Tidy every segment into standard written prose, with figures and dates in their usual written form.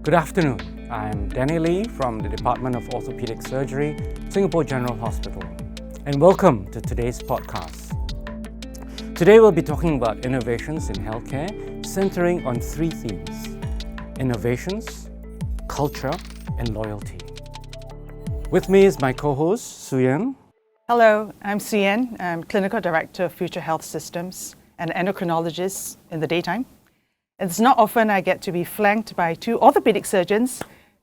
Good afternoon. I'm Danny Lee from the Department of Orthopaedic Surgery, Singapore General Hospital, and welcome to today's podcast. Today we'll be talking about innovations in healthcare, centering on three themes: innovations, culture, and loyalty. With me is my co-host, Suyen. Hello, I'm Suyen. I'm Clinical Director of Future Health Systems and endocrinologist in the daytime. It's not often I get to be flanked by two orthopedic surgeons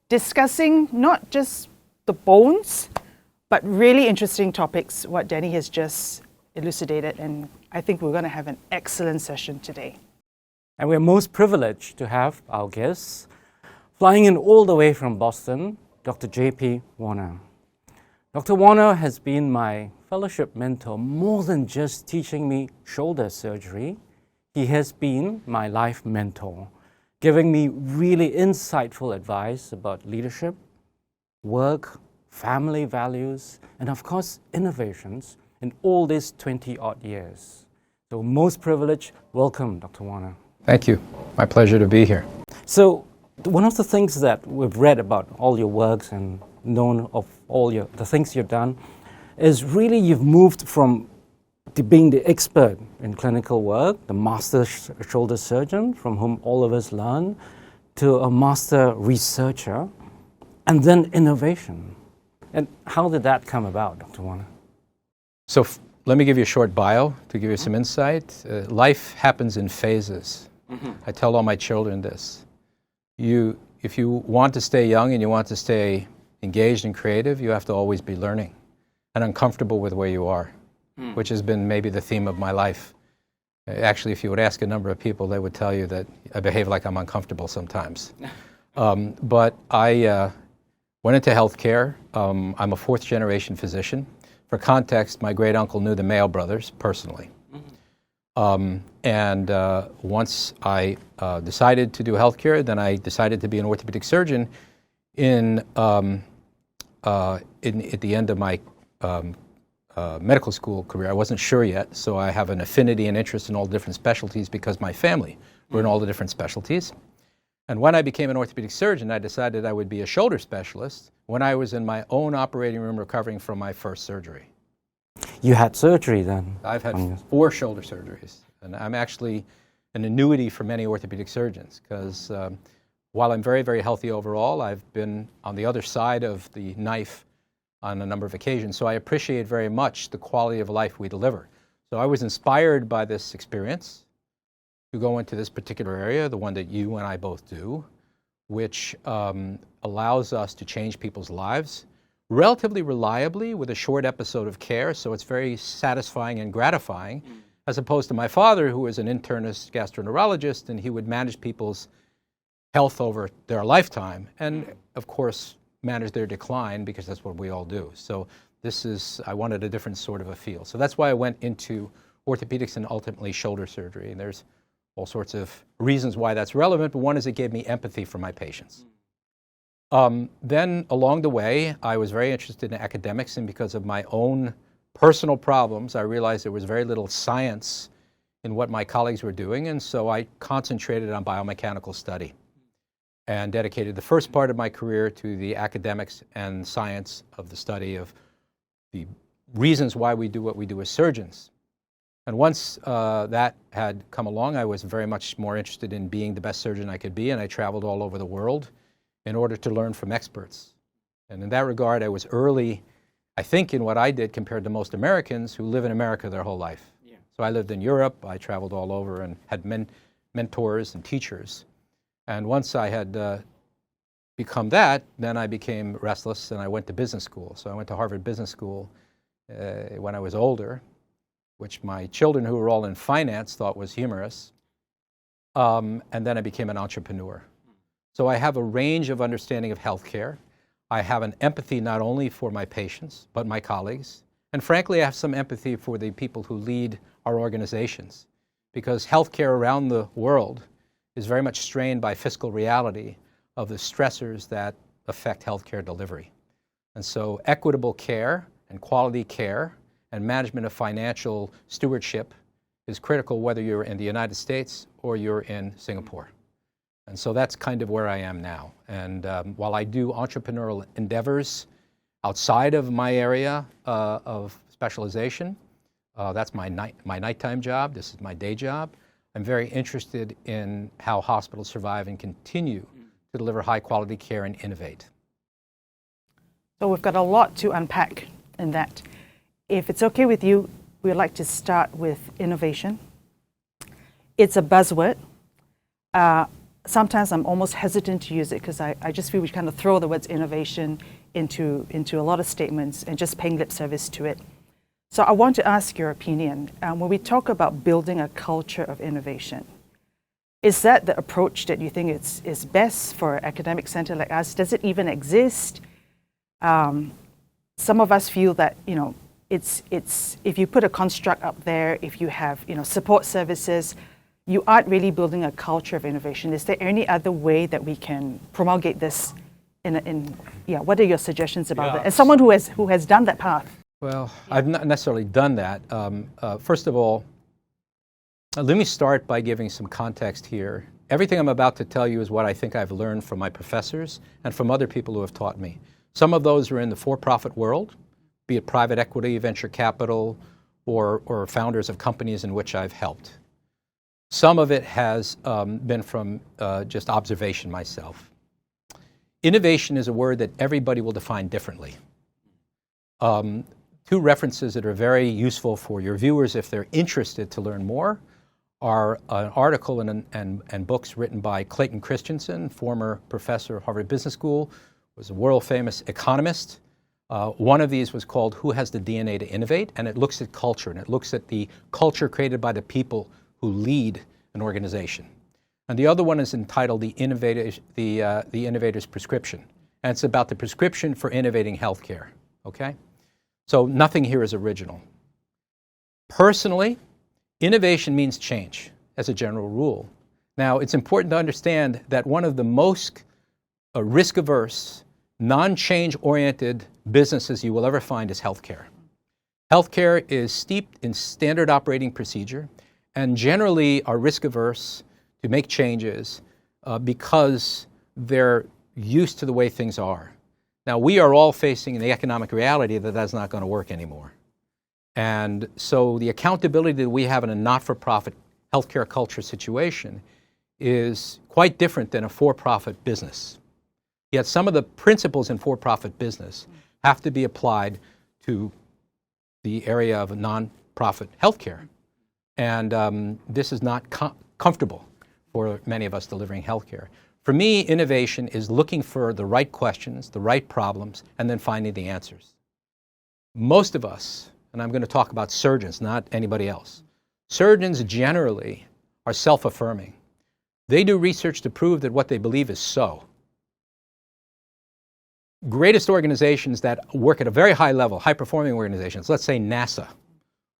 discussing not just the bones, but really interesting topics, what Danny has just elucidated, and I think we're going to have an excellent session today. And we're most privileged to have our guests flying in all the way from Boston, Dr. J.P. Warner. Dr. Warner has been my fellowship mentor more than just teaching me shoulder surgery. He has been my life mentor, giving me really insightful advice about leadership, work, family values, and of course, innovations in all these 20-odd years. So most privileged, welcome, Dr. Warner. Thank you. My pleasure to be here. So one of the things that we've read about all your works and known of all the things you've done is really you've moved from being the expert in clinical work, the master shoulder surgeon from whom all of us learn, to a master researcher, and then innovation. And how did that come about, Dr. Warner? So let me give you a short bio to give you some insight. Life happens in phases. I tell all my children this. If you want to stay young and you want to stay engaged and creative, you have to always be learning and uncomfortable with where you are, which has been maybe the theme of my life. Actually, if you would ask a number of people, they would tell you that I behave like I'm uncomfortable sometimes. But I went into healthcare. I'm a fourth-generation physician. For context, my great-uncle knew the Mayo brothers personally. And once I decided to do healthcare, then I decided to be an orthopedic surgeon at the end of my medical school career. I wasn't sure yet, so I have an affinity and interest in all different specialties because my family were in all the different specialties. And when I became an orthopedic surgeon, I decided I would be a shoulder specialist when I was in my own operating room recovering from my first surgery. You had surgery then? I've had 4 shoulder surgeries, and I'm actually an annuity for many orthopedic surgeons because while I'm very, very healthy overall, I've been on the other side of the knife on a number of occasions, so I appreciate very much the quality of life we deliver. So I was inspired by this experience to go into this particular area, the one that you and I both do, which allows us to change people's lives relatively reliably with a short episode of care, so it's very satisfying and gratifying, as opposed to my father, who was an internist gastroenterologist, and he would manage people's health over their lifetime, and of course, manage their decline because that's what we all do. So I wanted a different sort of a feel. So that's why I went into orthopedics and ultimately shoulder surgery. And there's all sorts of reasons why that's relevant, but one is it gave me empathy for my patients. Then along the way, I was very interested in academics, and because of my own personal problems, I realized there was very little science in what my colleagues were doing, and so I concentrated on biomechanical study and dedicated the first part of my career to the academics and science of the study of the reasons why we do what we do as surgeons. And once that had come along, I was very much more interested in being the best surgeon I could be, and I traveled all over the world in order to learn from experts. And in that regard, I was early, I think, in what I did compared to most Americans who live in America their whole life. Yeah. So I lived in Europe, I traveled all over and had mentors and teachers. And once I had become that, then I became restless and I went to business school. So I went to Harvard Business School when I was older, which my children, who were all in finance, thought was humorous. And then I became an entrepreneur. So I have a range of understanding of healthcare. I have an empathy not only for my patients, but my colleagues. And frankly, I have some empathy for the people who lead our organizations, because healthcare around the world is very much strained by fiscal reality of the stressors that affect healthcare delivery. And so equitable care and quality care and management of financial stewardship is critical whether you're in the United States or you're in Singapore. And so that's kind of where I am now. And while I do entrepreneurial endeavors outside of my area of specialization, that's my nighttime job. This is my day job. I'm very interested in how hospitals survive and continue to deliver high-quality care and innovate. So we've got a lot to unpack in that. If it's okay with you, we'd like to start with innovation. It's a buzzword. Sometimes I'm almost hesitant to use it because I just feel we kind of throw the words innovation into a lot of statements and just paying lip service to it. So I want to ask your opinion. When we talk about building a culture of innovation, is that the approach that you think is best for an academic center like us? Does it even exist? Some of us feel that, it's if you put a construct up there, if you have, support services, you aren't really building a culture of innovation. Is there any other way that we can promulgate this what are your suggestions about that? As someone who has done that path. Well, I've not necessarily done that. First of all, let me start by giving some context here. Everything I'm about to tell you is what I think I've learned from my professors and from other people who have taught me. Some of those are in the for-profit world, be it private equity, venture capital, or founders of companies in which I've helped. Some of it has been from just observation myself. Innovation is a word that everybody will define differently. Two references that are very useful for your viewers if they're interested to learn more are an article and books written by Clayton Christensen, former professor of Harvard Business School, was a world-famous economist. One of these was called Who Has the DNA to Innovate? And it looks at culture, and it looks at the culture created by the people who lead an organization. And the other one is entitled The Innovator's Prescription. And it's about the prescription for innovating healthcare, okay? So nothing here is original. Personally, innovation means change as a general rule. Now, it's important to understand that one of the most risk-averse, non-change-oriented businesses you will ever find is healthcare. Healthcare is steeped in standard operating procedure and generally are risk-averse to make changes because they're used to the way things are. Now, we are all facing the economic reality that that's not going to work anymore. And so the accountability that we have in a not-for-profit healthcare culture situation is quite different than a for-profit business. Yet some of the principles in for-profit business have to be applied to the area of non-profit healthcare. And this is not comfortable for many of us delivering healthcare. For me, innovation is looking for the right questions, the right problems, and then finding the answers. Most of us, and I'm going to talk about surgeons, not anybody else, surgeons generally are self-affirming. They do research to prove that what they believe is so. Greatest organizations that work at a very high level, high-performing organizations, let's say NASA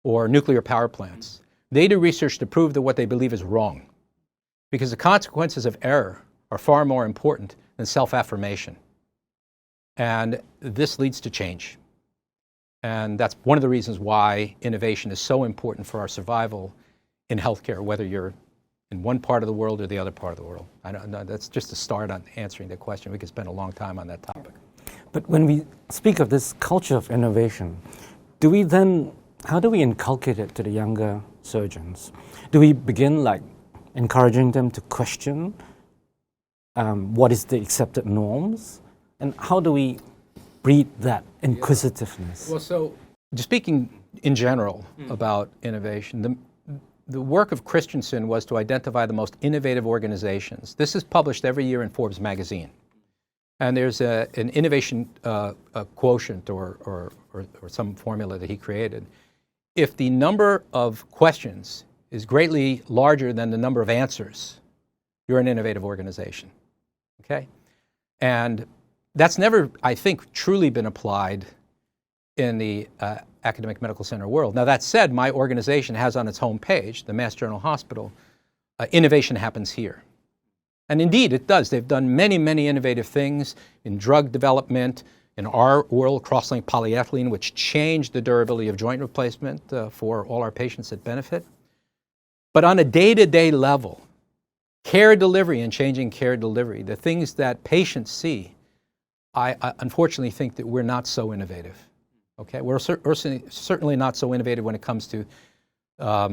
or nuclear power plants, they do research to prove that what they believe is wrong, because the consequences of error are far more important than self-affirmation. And this leads to change. And that's one of the reasons why innovation is so important for our survival in healthcare, whether you're in one part of the world or the other part of the world. I don't know, that's just a start on answering the question. We could spend a long time on that topic. But when we speak of this culture of innovation, how do we inculcate it to the younger surgeons? Do we begin like encouraging them to question what is the accepted norms? And how do we breed that inquisitiveness? Well, so speaking in general about innovation, the work of Christensen was to identify the most innovative organizations. This is published every year in Forbes magazine. And there's an innovation quotient or some formula that he created. If the number of questions is greatly larger than the number of answers, you're an innovative organization. Okay? And that's never, I think, truly been applied in the academic medical center world. Now, that said, my organization has on its homepage, the Mass General Hospital, innovation happens here. And indeed, it does. They've done many, many innovative things in drug development, in our world, cross-linked polyethylene, which changed the durability of joint replacement for all our patients that benefit. But on a day-to-day level, Care delivery and changing care delivery, the things that patients see, I unfortunately think that we're not so innovative. Okay, we're certainly not so innovative when it comes to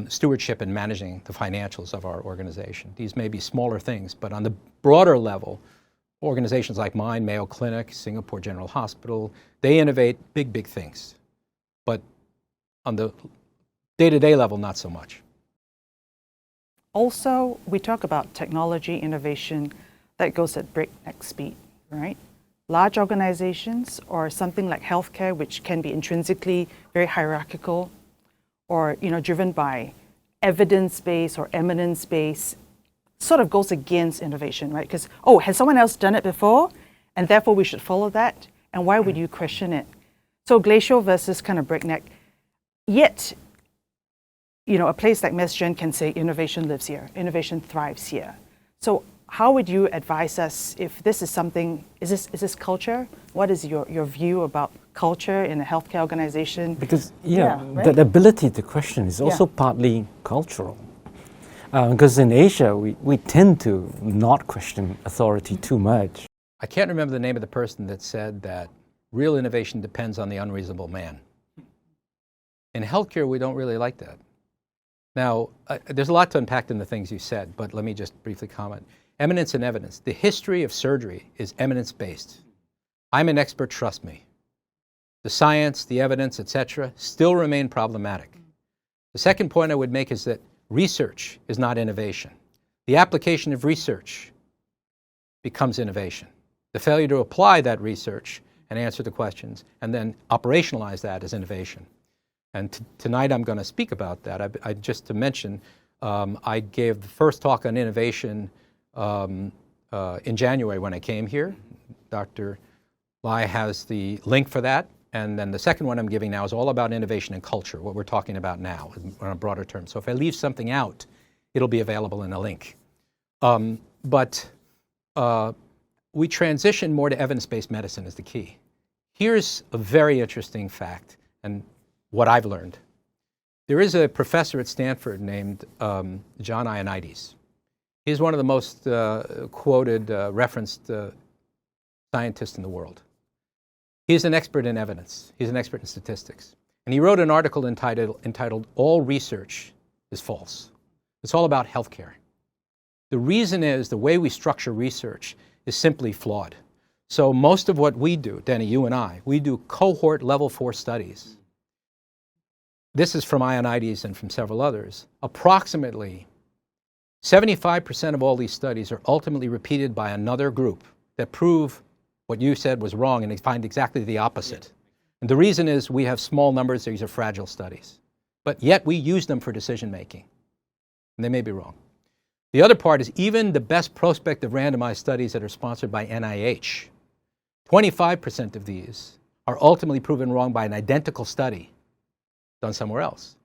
stewardship and managing the financials of our organization. These may be smaller things, but on the broader level, organizations like mine, Mayo Clinic, Singapore General Hospital, they innovate big, big things. But on the day-to-day level, not so much. Also, we talk about technology innovation that goes at breakneck speed, right? Large organizations or something like healthcare, which can be intrinsically very hierarchical or driven by evidence-based or eminence-based, sort of goes against innovation, right? Because, has someone else done it before? And therefore we should follow that? And why would you question it? So glacial versus kind of breakneck. Yet, a place like MesGen can say innovation lives here, innovation thrives here. So how would you advise us if this is something, is this culture? What is your view about culture in a healthcare organization? Because, right? that ability to question is also partly cultural. Because in Asia, we tend to not question authority too much. I can't remember the name of the person that said that real innovation depends on the unreasonable man. In healthcare, we don't really like that. Now, there's a lot to unpack in the things you said, but let me just briefly comment. Eminence and evidence. The history of surgery is eminence-based. I'm an expert, trust me. The science, the evidence, etc., still remain problematic. The second point I would make is that research is not innovation. The application of research becomes innovation. The failure to apply that research and answer the questions and then operationalize that is innovation. And tonight I'm going to speak about that. Just to mention, I gave the first talk on innovation in January when I came here. Dr. Lai has the link for that. And then the second one I'm giving now is all about innovation and culture, what we're talking about now on a broader term. So if I leave something out, it'll be available in a link. But we transition more to evidence-based medicine is the key. Here's a very interesting fact and what I've learned. There is a professor at Stanford named Jon Ioannidis. He's one of the most quoted, referenced scientists in the world. He's an expert in evidence. He's an expert in statistics. And he wrote an article entitled All Research is False. It's all about healthcare. The reason is the way we structure research is simply flawed. So most of what we do, Denny, you and I, we do cohort level 4 studies. This is from Ioannidis and from several others. Approximately 75% of all these studies are ultimately repeated by another group that prove what you said was wrong and they find exactly the opposite. And the reason is we have small numbers, these are fragile studies. But yet we use them for decision making. And they may be wrong. The other part is even the best prospective randomized studies that are sponsored by NIH, 25% of these are ultimately proven wrong by an identical study done somewhere else.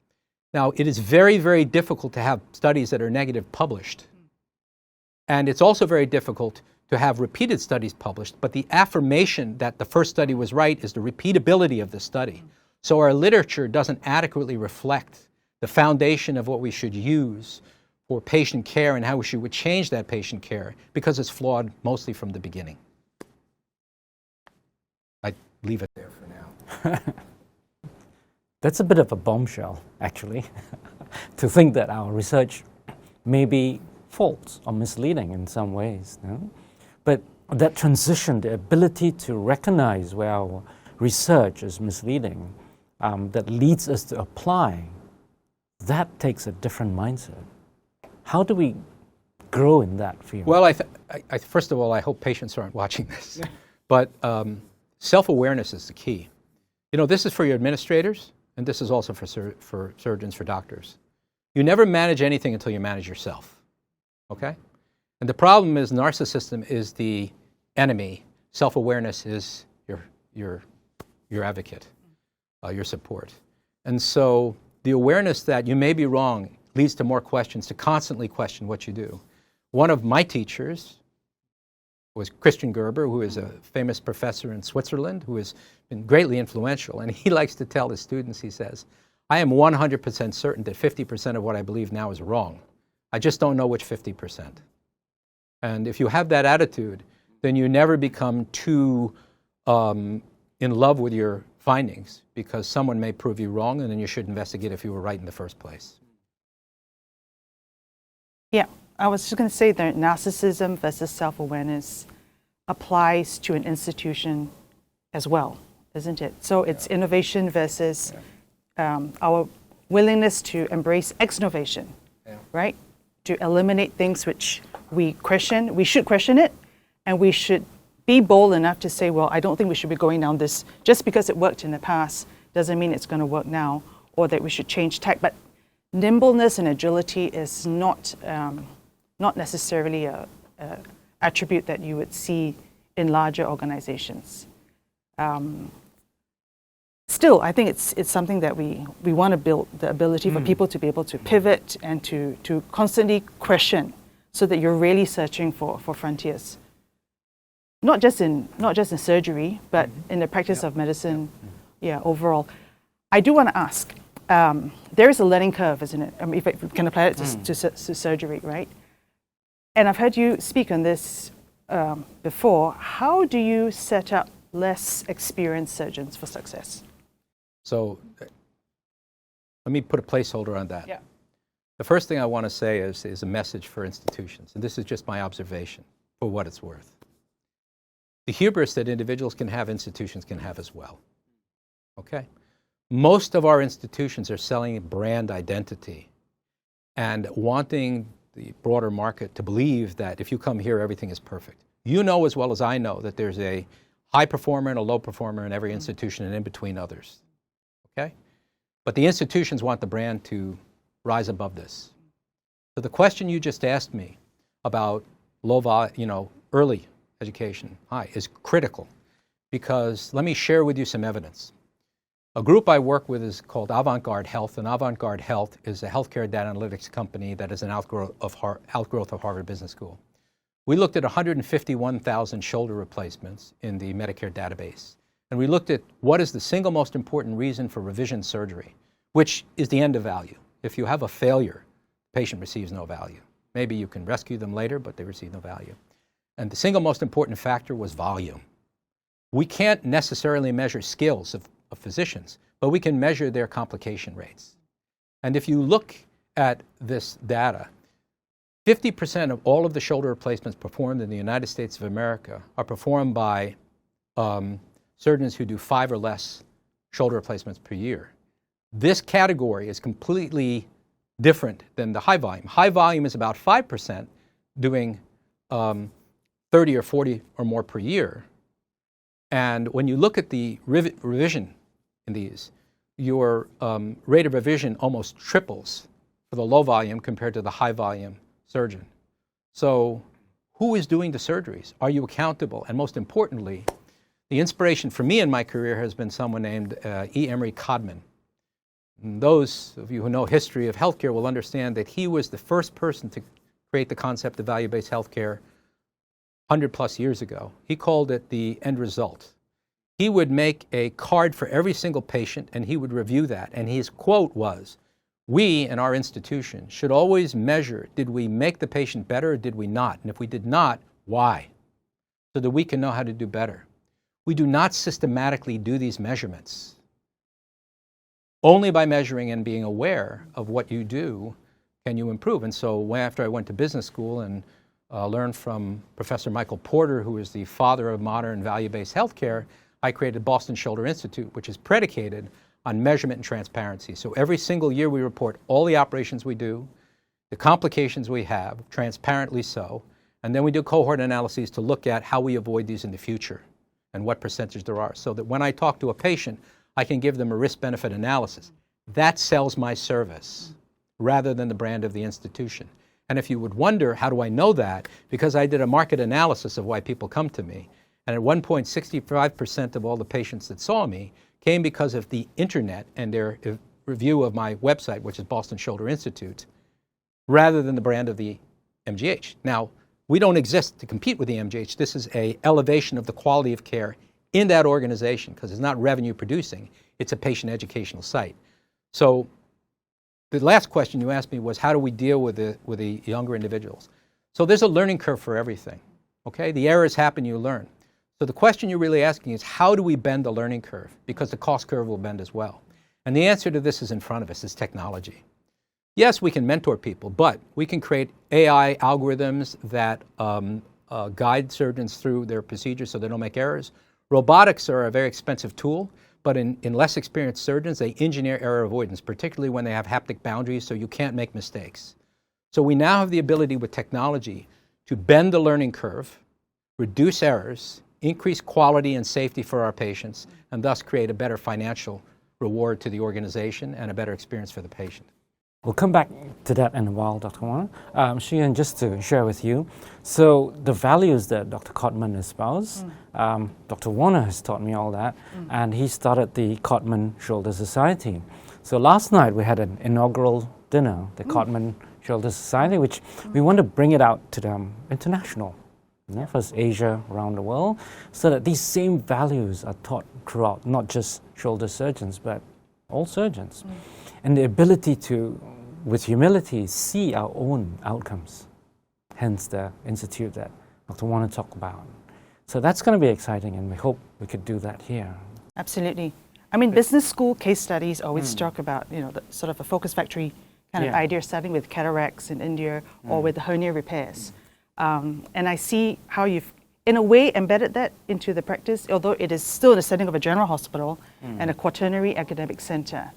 Now, it is very, very difficult to have studies that are negative published. And it's also very difficult to have repeated studies published, but the affirmation that the first study was right is the repeatability of the study. So our literature doesn't adequately reflect the foundation of what we should use for patient care and how we should change that patient care because it's flawed mostly from the beginning. I leave it there for now. That's a bit of a bombshell, actually, to think that our research may be false or misleading in some ways. No? But that transition, the ability to recognize where our research is misleading, that leads us to apply, that takes a different mindset. How do we grow in that field? Well, first of all, I hope patients aren't watching this. Yeah. But self-awareness is the key. This is for your administrators, and this is also for surgeons, for doctors. You never manage anything until you manage yourself, okay? And the problem is narcissism is the enemy. Self-awareness is your advocate, your support. And so the awareness that you may be wrong leads to more questions, to constantly question what you do. One of my teachers was Christian Gerber, who is a famous professor in Switzerland, who has been greatly influential. And he likes to tell his students, he says, I am 100% certain that 50% of what I believe now is wrong. I just don't know which 50%. And if you have that attitude, then you never become too in love with your findings, because someone may prove you wrong, and then you should investigate if you were right in the first place. Yeah, I was just going to say that narcissism versus self-awareness applies to an institution as well, isn't it? So it's innovation versus our willingness to embrace exnovation, right? To eliminate things which we question. We should question it, and we should be bold enough to say, well, I don't think we should be going down this. Just because it worked in the past doesn't mean it's going to work now, or that we should change tack. But nimbleness and agility is not necessarily a attribute that you would see in larger organizations. Still, I think it's something that we want to build, the ability for people to be able to pivot and to constantly question, so that you're really searching for frontiers. Not just in surgery, but in the practice of medicine, overall. I do want to ask, there is a learning curve, isn't it? I mean, if I can apply it to surgery, right? And I've heard you speak on this before. How do you set up less experienced surgeons for success? So let me put a placeholder on that. Yeah. The first thing I want to say is a message for institutions, and this is just my observation for what it's worth. The hubris that individuals can have, institutions can have as well. Okay? Most of our institutions are selling brand identity and wanting the broader market to believe that if you come here, everything is perfect. You know as well as I know that there's a high performer and a low performer in every institution and in between others. Okay? But the institutions want the brand to rise above this. So the question you just asked me about early education is critical, because let me share with you some evidence. A group I work with is called Avant-Garde Health, and Avant-Garde Health is a healthcare data analytics company that is an outgrowth of Harvard Business School. We looked at 151,000 shoulder replacements in the Medicare database, and we looked at what is the single most important reason for revision surgery, which is the end of value. If you have a failure, the patient receives no value. Maybe you can rescue them later, but they receive no value. And the single most important factor was volume. We can't necessarily measure skills of physicians, but we can measure their complication rates. And if you look at this data, 50% of all of the shoulder replacements performed in the United States of America are performed by surgeons who do 5 or less shoulder replacements per year. This category is completely different than the high volume. High volume is about 5% doing 30 or 40 or more per year. And when you look at the revision in these, your rate of revision almost triples for the low volume compared to the high volume surgeon. So who is doing the surgeries? Are you accountable? And most importantly, the inspiration for me in my career has been someone named E. Emery Codman. And those of you who know history of healthcare will understand that he was the first person to create the concept of value-based healthcare 100+ years ago. He called it the end result. He would make a card for every single patient, and he would review that. And his quote was, "We in our institution should always measure, did we make the patient better or did we not? And if we did not, why? So that we can know how to do better." We do not systematically do these measurements. Only by measuring and being aware of what you do can you improve. And so after I went to business school and learned from Professor Michael Porter, who is the father of modern value-based healthcare, I created Boston Shoulder Institute, which is predicated on measurement and transparency. So every single year we report all the operations we do, the complications we have, transparently so, and then we do cohort analyses to look at how we avoid these in the future and what percentage there are, so that when I talk to a patient, I can give them a risk-benefit analysis. That sells my service rather than the brand of the institution. And if you would wonder, how do I know that? Because I did a market analysis of why people come to me. And at one point, 65% of all the patients that saw me came because of the internet and their review of my website, which is Boston Shoulder Institute, rather than the brand of the MGH. Now, we don't exist to compete with the MGH. This is an elevation of the quality of care in that organization, because it's not revenue producing, it's a patient educational site. So the last question you asked me was, how do we deal with the younger individuals? So there's a learning curve for everything. Okay? The errors happen, you learn. So the question you're really asking is, how do we bend the learning curve? Because the cost curve will bend as well. And the answer to this is in front of us, is technology. Yes, we can mentor people, but we can create AI algorithms that guide surgeons through their procedures so they don't make errors. Robotics are a very expensive tool, but in less experienced surgeons, they engineer error avoidance, particularly when they have haptic boundaries, so you can't make mistakes. So we now have the ability with technology to bend the learning curve, reduce errors, increase quality and safety for our patients, and thus create a better financial reward to the organization and a better experience for the patient. We'll come back to that in a while, Dr. Warner. Shian, just to share with you, so the values that Dr. Cotman espoused, Dr. Warner has taught me all that, and he started the Cotman Shoulder Society. So last night we had an inaugural dinner, the Cotman Shoulder Society, which we want to bring it out to the international, first Asia, around the world, so that these same values are taught throughout, not just shoulder surgeons, but all surgeons. And the ability to, with humility, see our own outcomes, hence the institute that Dr. Warner talked about. So that's going to be exciting, and we hope we could do that here. Absolutely. I mean, business school case studies always talk about, the sort of a focus factory kind of idea, starting with cataracts in India or with the hernia repairs. And I see how you've, in a way, embedded that into the practice, although it is still in the setting of a general hospital and a quaternary academic center.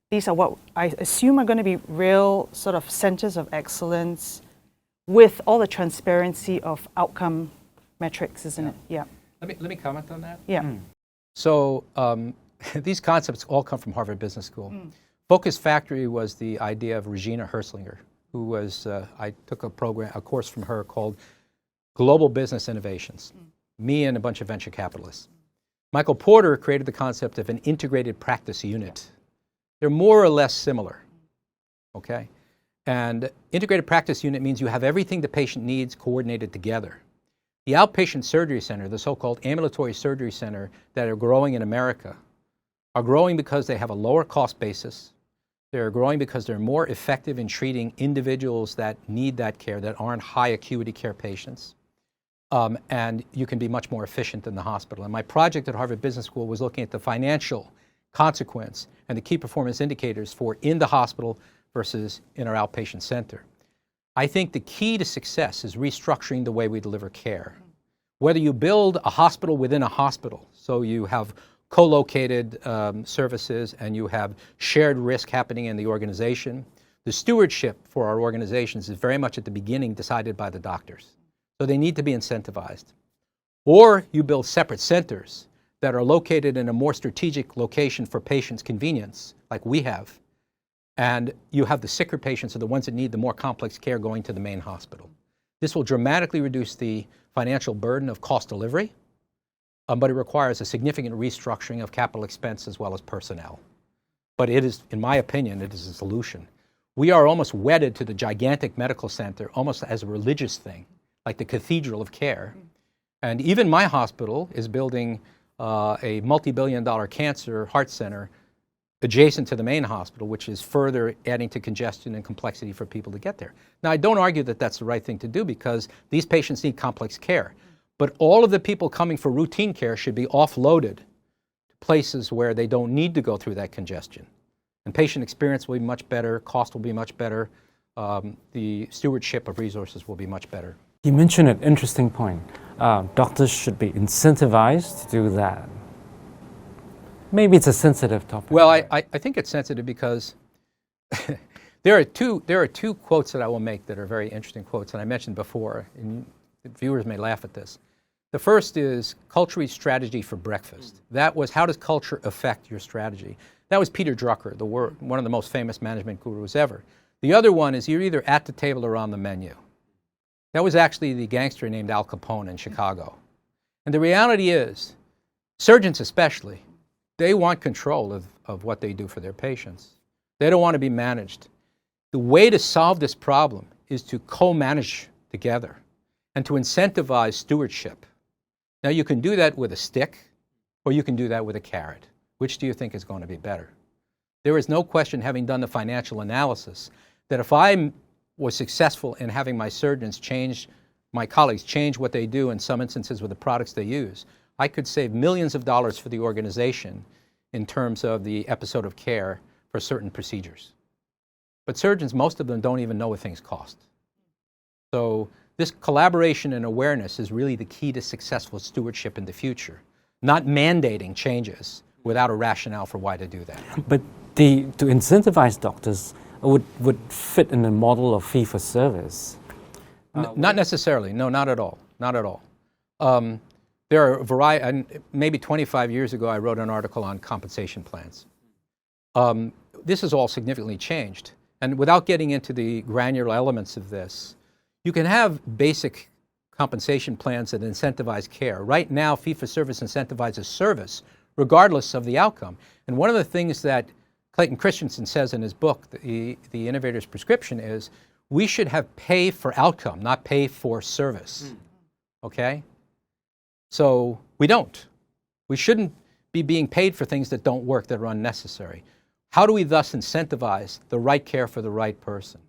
These are what I assume are going to be real sort of centers of excellence with all the transparency of outcome metrics, isn't it? Yeah. Let me comment on that. Yeah. So these concepts all come from Harvard Business School. Focus Factory was the idea of Regina Herslinger, who was, I took a course from her called Global Business Innovations, me and a bunch of venture capitalists. Michael Porter created the concept of an integrated practice unit. They're more or less similar, okay? And integrated practice unit means you have everything the patient needs coordinated together. The outpatient surgery center, the so-called ambulatory surgery center that are growing in America, are growing because they have a lower cost basis. They're growing because they're more effective in treating individuals that need that care, that aren't high acuity care patients. And you can be much more efficient than the hospital. And my project at Harvard Business School was looking at the financial consequence and the key performance indicators for in the hospital versus in our outpatient center. I think the key to success is restructuring the way we deliver care. Whether you build a hospital within a hospital, so you have co-located services and you have shared risk happening in the organization, the stewardship for our organizations is very much at the beginning decided by the doctors. So they need to be incentivized. Or you build separate centers that are located in a more strategic location for patients' convenience, like we have. And you have the sicker patients, or the ones that need the more complex care, going to the main hospital. This will dramatically reduce the financial burden of cost delivery, but it requires a significant restructuring of capital expense as well as personnel. But it is, in my opinion, it is a solution. We are almost wedded to the gigantic medical center, almost as a religious thing, like the cathedral of care. And even my hospital is building a multi-billion-dollar cancer heart center adjacent to the main hospital, which is further adding to congestion and complexity for people to get there. Now, I don't argue that that's the right thing to do, because these patients need complex care. But all of the people coming for routine care should be offloaded to places where they don't need to go through that congestion. And patient experience will be much better, cost will be much better, the stewardship of resources will be much better. You mentioned an interesting point. Doctors should be incentivized to do that. Maybe it's a sensitive topic. Well, I think it's sensitive because there are two quotes that I will make that are very interesting quotes, and I mentioned before, and viewers may laugh at this. The first is culture strategy for breakfast. That was, how does culture affect your strategy? That was Peter Drucker, one of the most famous management gurus ever. The other one is, you're either at the table or on the menu. That was actually the gangster named Al Capone in Chicago. And the reality is, surgeons especially, they want control of what they do for their patients. They don't want to be managed. The way to solve this problem is to co-manage together and to incentivize stewardship. Now, you can do that with a stick, or you can do that with a carrot. Which do you think is going to be better? There is no question, having done the financial analysis, that if I was successful in having my surgeons change, my colleagues change what they do in some instances with the products they use, I could save millions of dollars for the organization in terms of the episode of care for certain procedures. But surgeons, most of them don't even know what things cost. So this collaboration and awareness is really the key to successful stewardship in the future, not mandating changes without a rationale for why to do that. But to incentivize doctors would fit in the model of fee-for-service. Not necessarily. No, not at all. Not at all. There are a variety, and maybe 25 years ago I wrote an article on compensation plans. This has all significantly changed. And without getting into the granular elements of this, you can have basic compensation plans that incentivize care. Right now, fee-for-service incentivizes service, regardless of the outcome. And one of the things that Clayton Christensen says in his book, The Innovator's Prescription, is we should have pay for outcome, not pay for service. Okay? So we don't. We shouldn't be being paid for things that don't work, that are unnecessary. How do we thus incentivize the right care for the right person?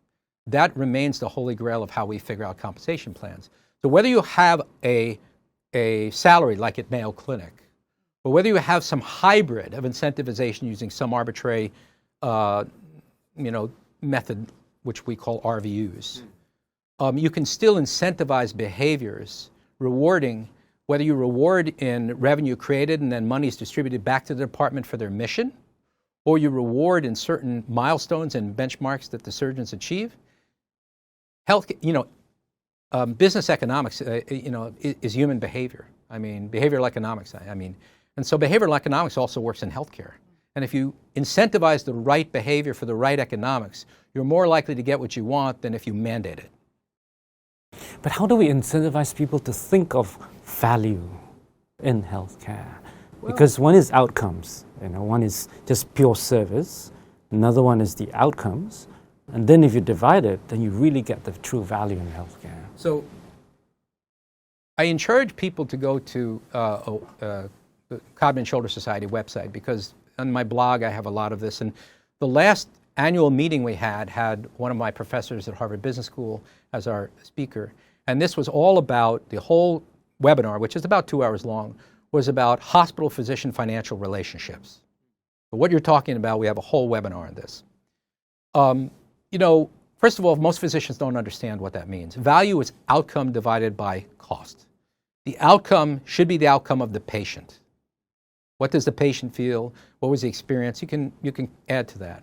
That remains the holy grail of how we figure out compensation plans. So whether you have a salary like at Mayo Clinic, or whether you have some hybrid of incentivization using some arbitrary method, which we call RVUs, you can still incentivize behaviors, rewarding, whether you reward in revenue created and then money is distributed back to the department for their mission, or you reward in certain milestones and benchmarks that the surgeons achieve. Health, business economics, is human behavior. I mean, behavioral economics, and so behavioral economics also works in healthcare. And if you incentivize the right behavior for the right economics, you're more likely to get what you want than if you mandate it. But how do we incentivize people to think of value in healthcare? Because one is outcomes, one is just pure service, another one is the outcomes, and then if you divide it, then you really get the true value in healthcare. So I encourage people to go to the Codman Shoulder Society website, because on my blog I have a lot of this, and the last annual meeting we had one of my professors at Harvard Business School as our speaker, and this was all about, the whole webinar, which is about 2 hours long, was about hospital-physician financial relationships. But what you're talking about, we have a whole webinar on this. First of all, most physicians don't understand what that means. Value is outcome divided by cost. The outcome should be the outcome of the patient. What does the patient feel? What was the experience? You can add to that.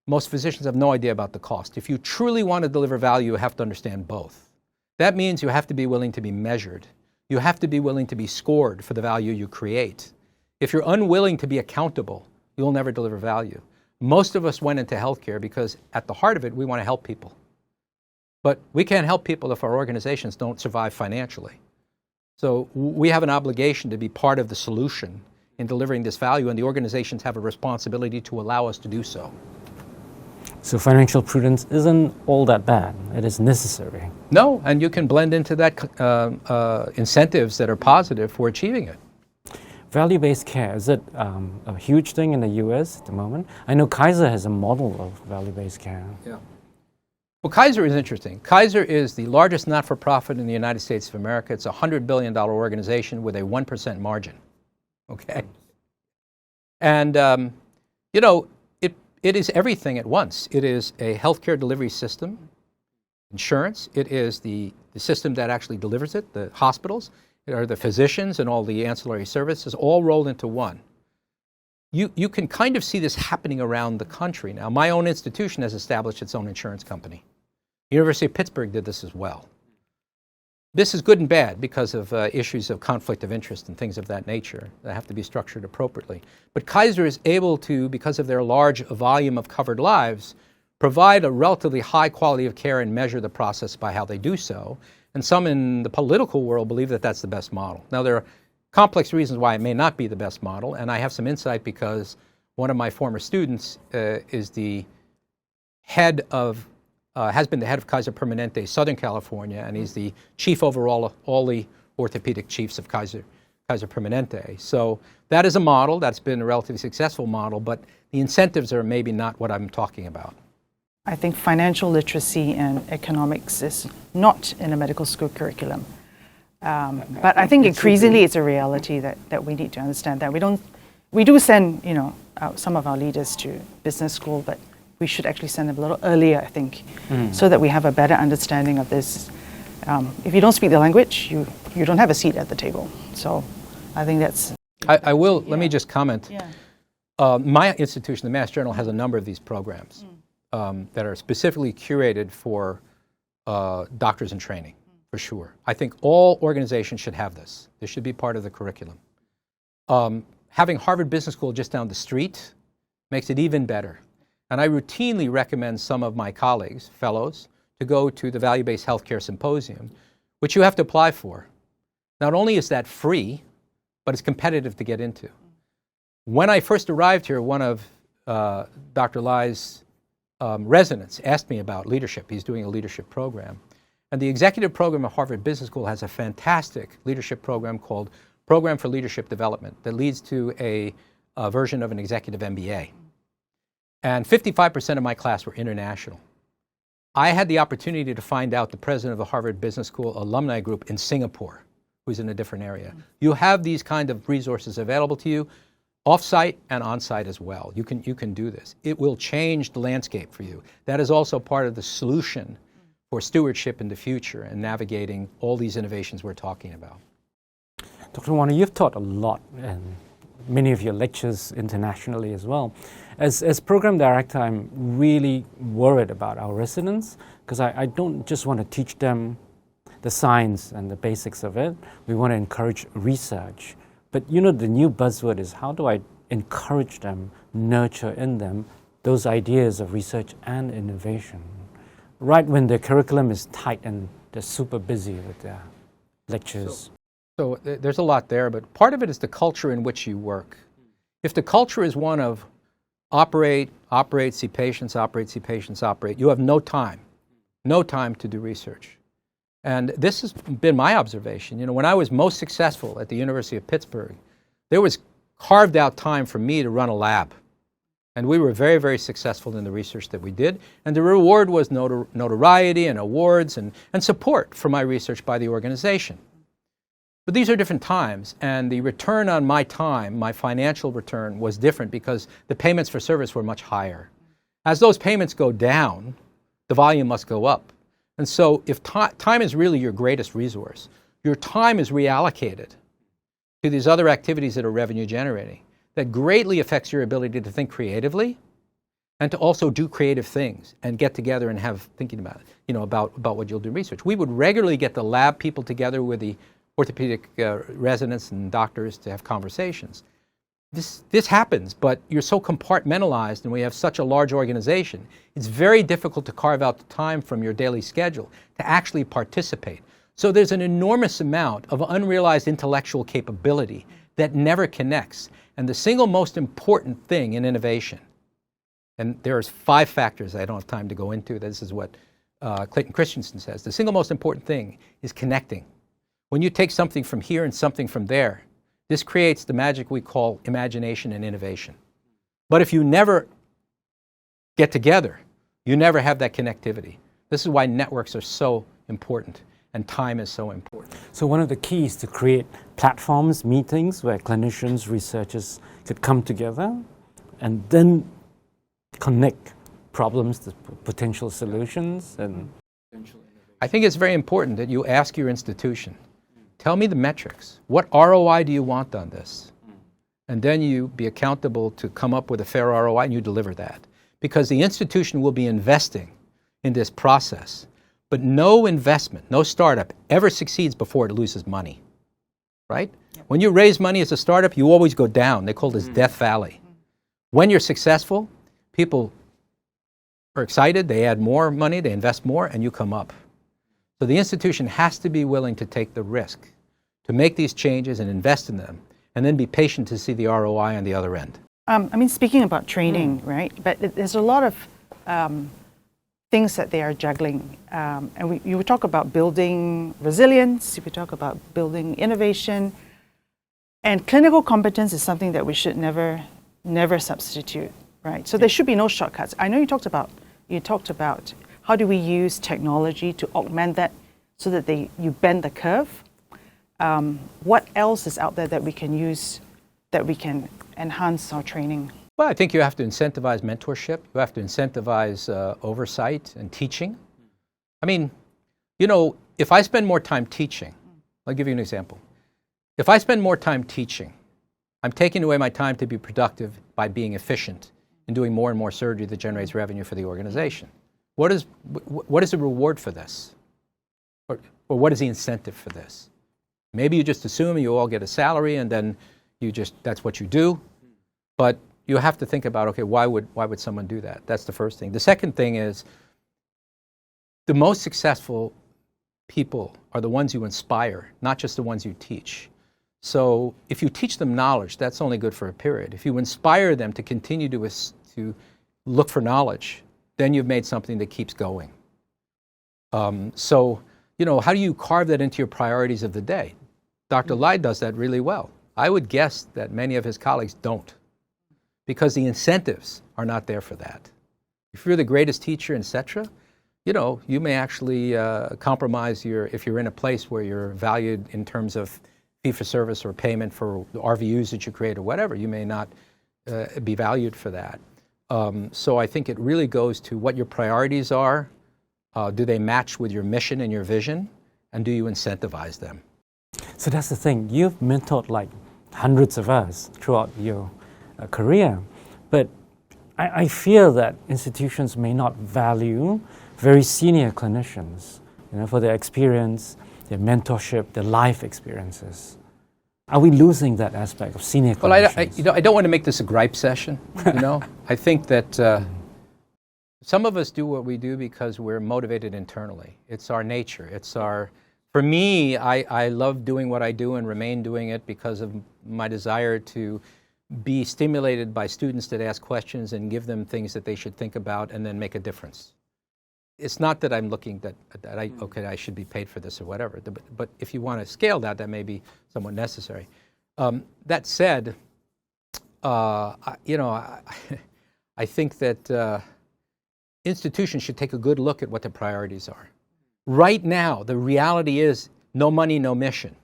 Most physicians have no idea about the cost. If you truly want to deliver value, you have to understand both. That means you have to be willing to be measured. You have to be willing to be scored for the value you create. If you're unwilling to be accountable, you'll never deliver value. Most of us went into healthcare because at the heart of it, we want to help people. But we can't help people if our organizations don't survive financially. So we have an obligation to be part of the solution in delivering this value, and the organizations have a responsibility to allow us to do so. So financial prudence isn't all that bad. It is necessary. No, and you can blend into that incentives that are positive for achieving it. Value-based care, is it a huge thing in the US at the moment? I know Kaiser has a model of value-based care. Yeah. Well, Kaiser is interesting. Kaiser is the largest not-for-profit in the United States of America. It's a $100 billion organization with a 1% margin. Okay? And, it is everything at once. It is a healthcare delivery system, insurance. It is the system that actually delivers it, the hospitals. It are the physicians and all the ancillary services, all rolled into one. You can kind of see this happening around the country now. My own institution has established its own insurance company. University of Pittsburgh did this as well. This is good and bad because of issues of conflict of interest and things of that nature that have to be structured appropriately. But Kaiser is able to, because of their large volume of covered lives, provide a relatively high quality of care and measure the process by how they do so. And some in the political world believe that that's the best model. Now, there are complex reasons why it may not be the best model, and I have some insight because one of my former students is the head of has been the head of Kaiser Permanente Southern California, and he's the chief over all the orthopedic chiefs of Kaiser Permanente. So that is a model that's been a relatively successful model, but the incentives are maybe not what I'm talking about. I think financial literacy and economics is not in a medical school curriculum. But I think increasingly it's a reality that we need to understand that. We do send, some of our leaders to business school, but we should actually send them a little earlier, I think, so that we have a better understanding of this. If you don't speak the language, you don't have a seat at the table. So I think that's... I will, let me just comment. My institution, the Mass General, has a number of these programs that are specifically curated for doctors in training, for sure. I think all organizations should have this. This should be part of the curriculum. Having Harvard Business School just down the street makes it even better. And I routinely recommend some of my colleagues, fellows, to go to the Value-Based Healthcare Symposium, which you have to apply for. Not only is that free, but it's competitive to get into. When I first arrived here, one of Dr. Lai's residents asked me about leadership. He's doing a leadership program. And the executive program at Harvard Business School has a fantastic leadership program called Program for Leadership Development that leads to a version of an executive MBA. And 55% of my class were international. I had the opportunity to find out the president of the Harvard Business School alumni group in Singapore, who's in a different area. You have these kind of resources available to you, off-site and on-site as well. You can do this. It will change the landscape for you. That is also part of the solution for stewardship in the future and navigating all these innovations we're talking about. Dr. Warner, you've taught a lot in many of your lectures internationally as well. As program director, I'm really worried about our residents because I don't just want to teach them the science and the basics of it. We want to encourage research. But the new buzzword is how do I encourage them, nurture in them those ideas of research and innovation? Right when the curriculum is tight and they're super busy with their lectures. So there's a lot there, but part of it is the culture in which you work. If the culture is one of operate, see patients, operate, you have no time to do research. And this has been my observation. When I was most successful at the University of Pittsburgh, there was carved out time for me to run a lab. And we were very, very successful in the research that we did. And the reward was notoriety and awards and support for my research by the organization. But these are different times, and the return on my time, my financial return, was different because the payments for service were much higher. As those payments go down, the volume must go up. And so if time is really your greatest resource, your time is reallocated to these other activities that are revenue generating. That greatly affects your ability to think creatively and to also do creative things and get together and have thinking about it, about what you'll do research. We would regularly get the lab people together with the orthopedic residents and doctors to have conversations. This happens, but you're so compartmentalized and we have such a large organization, it's very difficult to carve out the time from your daily schedule to actually participate. So there's an enormous amount of unrealized intellectual capability that never connects. And the single most important thing in innovation, and there's 5 factors I don't have time to go into, this is what Clayton Christensen says, the single most important thing is connecting. When you take something from here and something from there, this creates the magic we call imagination and innovation. But if you never get together, you never have that connectivity. This is why networks are so important and time is so important. So one of the keys to create platforms, meetings where clinicians, researchers could come together and then connect problems to potential solutions and I think it's very important that you ask your institution, tell me the metrics. What ROI do you want on this? And then you be accountable to come up with a fair ROI and you deliver that. Because the institution will be investing in this process. But no investment, no startup ever succeeds before it loses money, right? Yep. When you raise money as a startup, you always go down. They call this Death Valley. When you're successful, people are excited, they add more money, they invest more, and you come up. So the institution has to be willing to take the risk to make these changes and invest in them, and then be patient to see the ROI on the other end. Speaking about training, right? But there's a lot of things that they are juggling. And you would talk about building resilience, you would talk about building innovation, and clinical competence is something that we should never substitute, right? So there should be no shortcuts. I know you talked about, you talked about how do we use technology to augment that so that you bend the curve. What else is out there that we can use, that we can enhance our training? Well, I think you have to incentivize mentorship. You have to incentivize oversight and teaching. I mean, you know, if I spend more time teaching, I'll give you an example. If I spend more time teaching, I'm taking away my time to be productive by being efficient and doing more and more surgery that generates revenue for the organization. What is the reward for this? Or what is the incentive for this? Maybe you just assume you all get a salary and then that's what you do. But you have to think about, okay, why would someone do that? That's the first thing. The second thing is the most successful people are the ones you inspire, not just the ones you teach. So if you teach them knowledge, that's only good for a period. If you inspire them to continue to look for knowledge, then you've made something that keeps going. So, you know, how do you carve that into your priorities of the day? Dr. Lai does that really well. I would guess that many of his colleagues don't, because the incentives are not there for that. If you're the greatest teacher, etc., you know, you may actually compromise if you're in a place where you're valued in terms of fee-for-service or payment for the RVUs that you create or whatever, you may not be valued for that. So I think it really goes to what your priorities are. Do they match with your mission and your vision? And do you incentivize them? So that's the thing. You've mentored like hundreds of us throughout your career. But I fear that institutions may not value very senior clinicians, you know, for their experience, their mentorship, their life experiences. Are we losing that aspect of senior clinicians? Well, I don't want to make this a gripe session, you know. I think that some of us do what we do because we're motivated internally. It's our nature. For me, I love doing what I do and remain doing it because of my desire to be stimulated by students that ask questions and give them things that they should think about and then make a difference. It's not that I'm looking that I should be paid for this or whatever, but if you want to scale that may be somewhat necessary. That said, you know, I think that institutions should take a good look at what their priorities are. Right now, the reality is no money, no mission.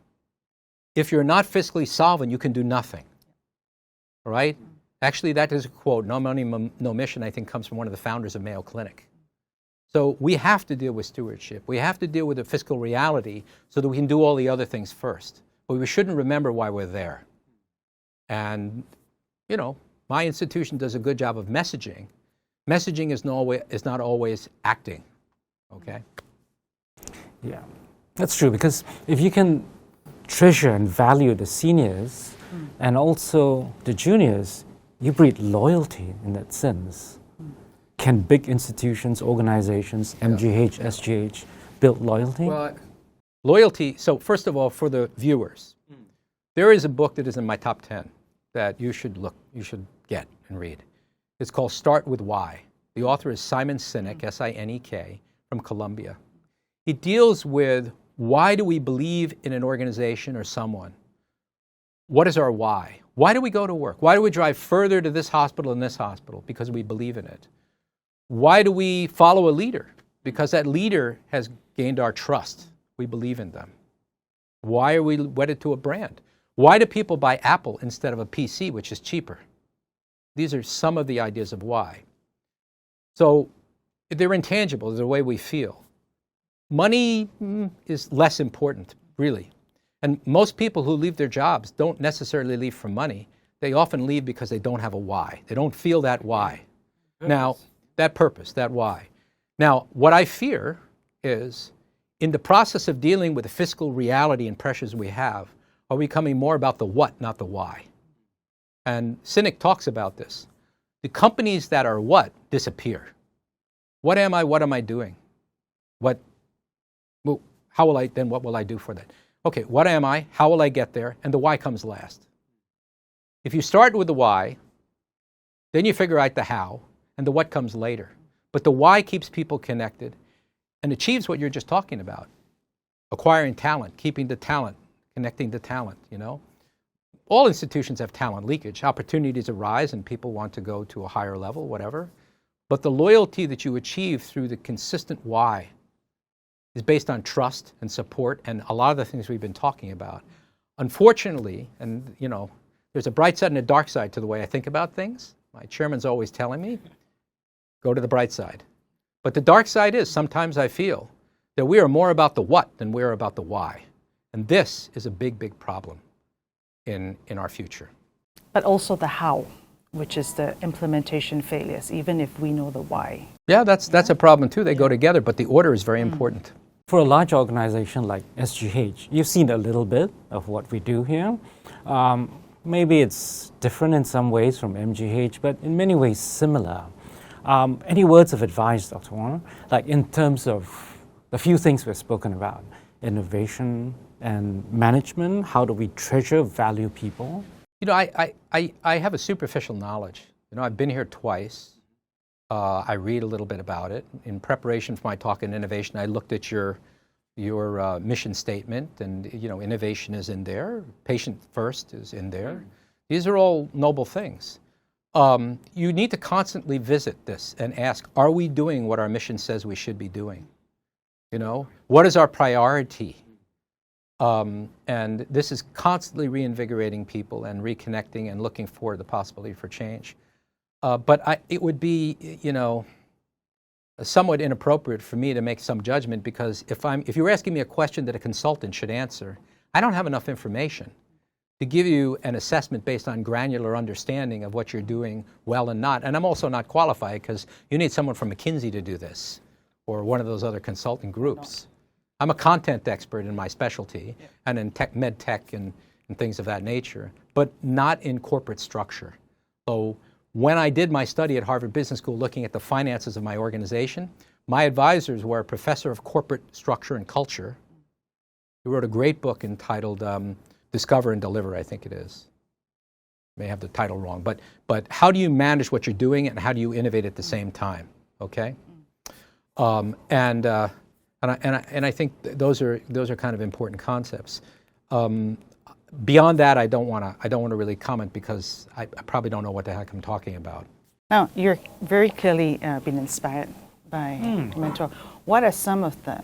If you're not fiscally solvent, you can do nothing. All right? Actually, that is a quote, no money, no mission, I think comes from one of the founders of Mayo Clinic. So we have to deal with stewardship. We have to deal with the fiscal reality so that we can do all the other things first. But we shouldn't remember why we're there. And, you know, my institution does a good job of messaging. Messaging is not always acting, okay? Yeah, that's true, because if you can treasure and value the seniors and also the juniors, you breed loyalty in that sense. Can big institutions, organizations, MGH, SGH, build loyalty? Well, loyalty, so first of all, for the viewers, there is a book that is in my top 10 that you should get and read. It's called Start With Why. The author is Simon Sinek, S-I-N-E-K, from Columbia. He deals with why do we believe in an organization or someone? What is our why? Why do we go to work? Why do we drive further to this hospital and this hospital? Because we believe in it. Why do we follow a leader? Because that leader has gained our trust. We believe in them. Why are we wedded to a brand? Why do people buy Apple instead of a PC, which is cheaper? These are some of the ideas of why. So they're intangible, they're the way we feel. Money is less important, really. And most people who leave their jobs don't necessarily leave for money. They often leave because they don't have a why. They don't feel that why. Now, that purpose, that why. Now, what I fear is in the process of dealing with the fiscal reality and pressures we have, are we becoming more about the what, not the why? And Sinek talks about this. The companies that are what disappear. What am I? What am I doing? What will I do for that? Okay, what am I? How will I get there? And the why comes last. If you start with the why, then you figure out the how, and the what comes later. But the why keeps people connected and achieves what you're just talking about. Acquiring talent, keeping the talent, connecting the talent, you know. All institutions have talent leakage. Opportunities arise and people want to go to a higher level, whatever. But the loyalty that you achieve through the consistent why is based on trust and support and a lot of the things we've been talking about. Unfortunately, and you know, there's a bright side and a dark side to the way I think about things. My chairman's always telling me, go to the bright side. But the dark side is sometimes I feel that we are more about the what than we are about the why. And this is a big, big problem in our future. But also the how, which is the implementation failures, even if we know the why. Yeah, that's a problem too. They go together, but the order is very important. For a large organization like SGH, you've seen a little bit of what we do here. Maybe it's different in some ways from MGH, but in many ways similar. Any words of advice, Dr. Warner, like in terms of the few things we've spoken about, innovation and management, how do we treasure, value people? You know, I have a superficial knowledge. You know, I've been here twice. I read a little bit about it. In preparation for my talk on innovation, I looked at your mission statement, and you know, innovation is in there. Patient first is in there. These are all noble things. You need to constantly visit this and ask, are we doing what our mission says we should be doing? You know, what is our priority? And this is constantly reinvigorating people and reconnecting and looking for the possibility for change. But it would be, you know, somewhat inappropriate for me to make some judgment, because if you were asking me a question that a consultant should answer, I don't have enough information to give you an assessment based on granular understanding of what you're doing well and not. And I'm also not qualified, because you need someone from McKinsey to do this, or one of those other consulting groups. I'm a content expert in my specialty, and in med tech and things of that nature, but not in corporate structure. So when I did my study at Harvard Business School looking at the finances of my organization, my advisors were a professor of corporate structure and culture who wrote a great book entitled Discover and Deliver, I think it is. May have the title wrong, but how do you manage what you're doing and how do you innovate at the same time? Okay, and I think those are kind of important concepts. Beyond that, I don't want to really comment, because I probably don't know what the heck I'm talking about. Now, you're very clearly been inspired by your mentor. What are some of the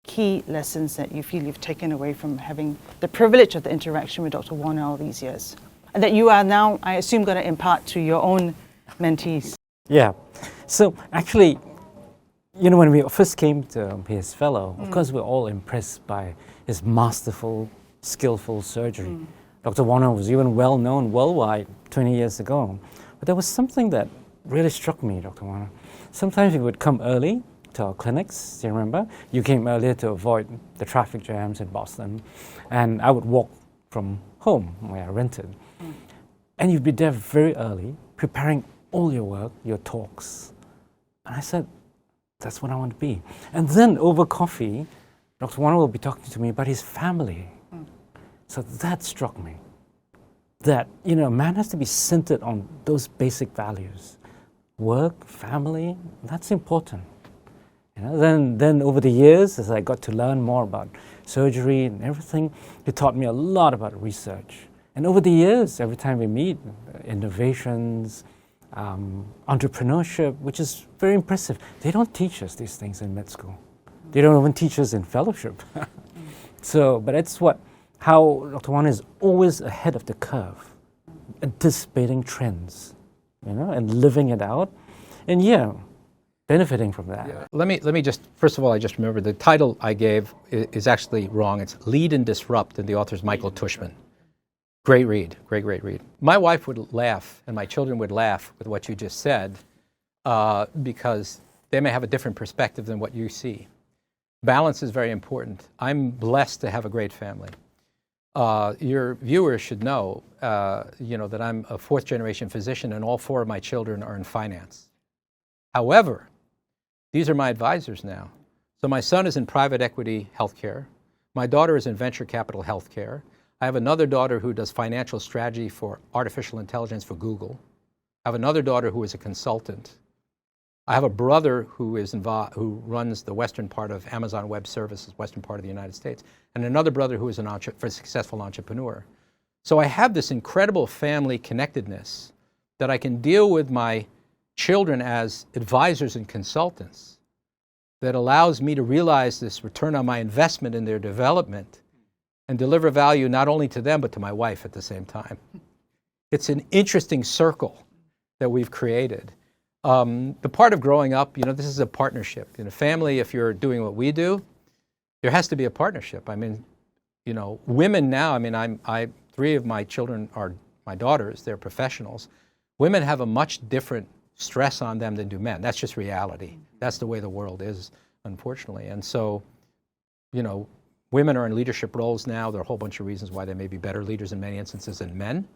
key lessons that you feel you've taken away from having the privilege of the interaction with Dr. Warner all these years, and that you are now, I assume, going to impart to your own mentees? Yeah. So actually, you know, when we first came to be his fellow, of course, we're all impressed by his masterful, skillful surgery. Dr. Warner was even well known worldwide 20 years ago. But there was something that really struck me, Dr. Warner. Sometimes he would come early to our clinics. Do you remember? You came earlier to avoid the traffic jams in Boston. And I would walk from home where I rented. And you'd be there very early, preparing all your work, your talks. And I said, that's what I want to be. And then over coffee, Dr. Warner will be talking to me about his family. So that struck me. That, you know, a man has to be centered on those basic values. Work, family, that's important. You know, then over the years, as I got to learn more about surgery and everything, he taught me a lot about research. And over the years, every time we meet, innovations, entrepreneurship, which is very impressive. They don't teach us these things in med school. They don't even teach us in fellowship. So, but it's how Dr. Warner is always ahead of the curve, anticipating trends, you know, and living it out, and benefiting from that. Yeah. Let me just, first of all, I just remembered the title I gave is actually wrong. It's Lead and Disrupt, and the author is Michael Tushman. Great read, great read. My wife would laugh, and my children would laugh with what you just said, because they may have a different perspective than what you see. Balance is very important. I'm blessed to have a great family. Your viewers should know, that I'm a fourth-generation physician, and all four of my children are in finance. However, these are my advisors now. So my son is in private equity healthcare. My daughter is in venture capital healthcare. I have another daughter who does financial strategy for artificial intelligence for Google. I have another daughter who is a consultant. I have a brother who is who runs the western part of Amazon Web Services, western part of the United States, and another brother who is a successful entrepreneur. So I have this incredible family connectedness that I can deal with my children as advisors and consultants that allows me to realize this return on my investment in their development and deliver value not only to them but to my wife at the same time. It's an interesting circle that we've created. The part of growing up, this is a partnership. In a family, if you're doing what we do, there has to be a partnership. I mean, women now, three of my children are my daughters, they're professionals. Women have a much different stress on them than do men. That's just reality. That's the way the world is, unfortunately. And so, women are in leadership roles now. There are a whole bunch of reasons why they may be better leaders in many instances than men.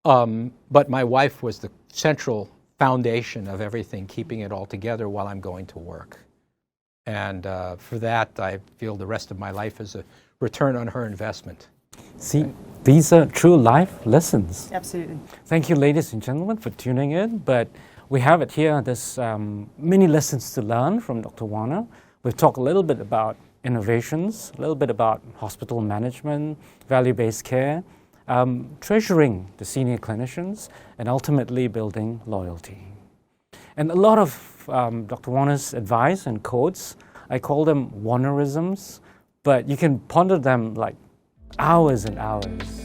But my wife was the central foundation of everything, keeping it all together while I'm going to work. And for that, I feel the rest of my life is a return on her investment. See, these are true life lessons. Absolutely. Thank you, ladies and gentlemen, for tuning in. But we have it here. There's many lessons to learn from Dr. Warner. We've talked a little bit about innovations, a little bit about hospital management, value-based care, treasuring the senior clinicians, and ultimately building loyalty. And a lot of Dr. Warner's advice and quotes, I call them Warnerisms, but you can ponder them like hours and hours.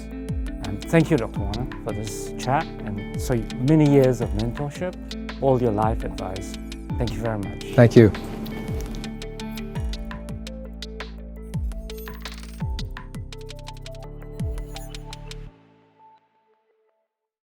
And thank you, Dr. Warner, for this chat and so many years of mentorship, all your life advice. Thank you very much. Thank you.